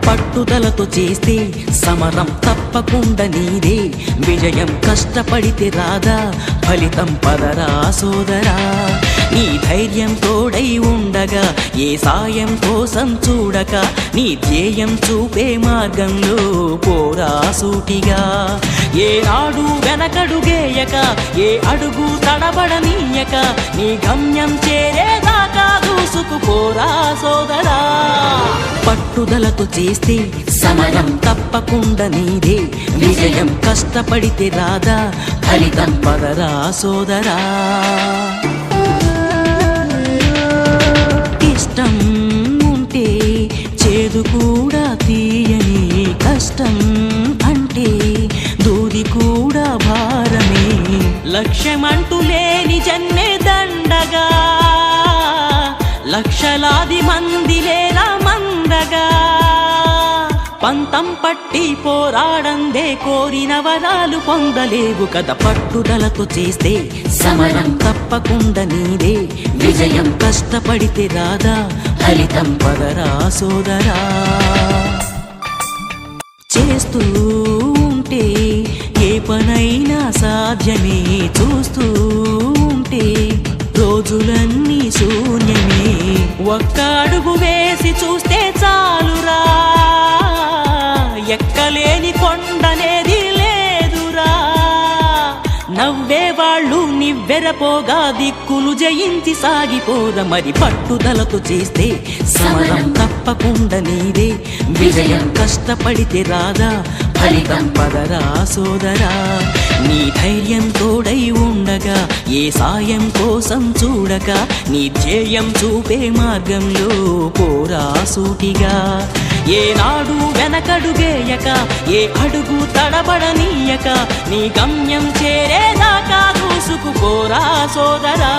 పట్టుదలతో చేస్తే సమరం తప్పకుండా నీదే, విజయం కష్టపడితే రాదా ఫలితం పదరా సోదరా. నీ ధైర్యం తోడై ఉండగా ఏ సాయం కోసం చూడక, నీ ధ్యేయం చూపే మార్గంలో పోరా సూటిగా. ఏనాడు వెనకడుగేయక ఏ అడుగు తడబడనీయక, నీ గమ్యం చేరేదాకా దూసుకుపోరా సోదరా. పట్టుదలతో చేస్తే సమరం తప్పకుండా నీదే, విజయం కష్టపడితే రాదా ఫలితం పదరా సోదరా. ఇష్టం ఉంటే చేదు కూడా తీయని, కష్టం అంటే దూది కూడా భారమే. లక్ష్యమంటూ లేని జన్మే దండగా, లక్షలాది మంది లేరా మందగా. పంతం పట్టి పోరాడందే కోరిన వరాలు పొందలేవు కదా. పట్టుదలతో చేస్తే సమరం తప్పకుండా నీదే, విజయం కష్టపడితే రాదా ఫలితం పదరా సోదరా. చేస్తూ ఉంటే ఏ పనైనా సాధ్యమే, చూస్తూ ఉంటే రోజులన్నీ శూన్యమే. ఒక్క అడుగు వేసి చూస్తే చాలురా, ఎక్కలేని కొండనేది లేదురా. నవ్వేవాళ్ళు నివ్వెరపోగా దిక్కులు జయించి సాగిపోద. మరి పట్టుదలతో చేస్తే సమరం తప్పకుండా నీదే, విజయం కష్టపడితే రాదా ఫలితం పదరా సోదరా. నీ ధైర్యం తోడై ఉండగా ఏ సాయం కోసం చూడక, నీ ధ్యేయం చూపే మార్గంలో పోరా సూటిగా. ఏనాడు వెనకడుగేయక ఏ అడుగు తడబడనీయక, నీ గమ్యం చేరేదాకా దూసుకుపోరా సోదరా.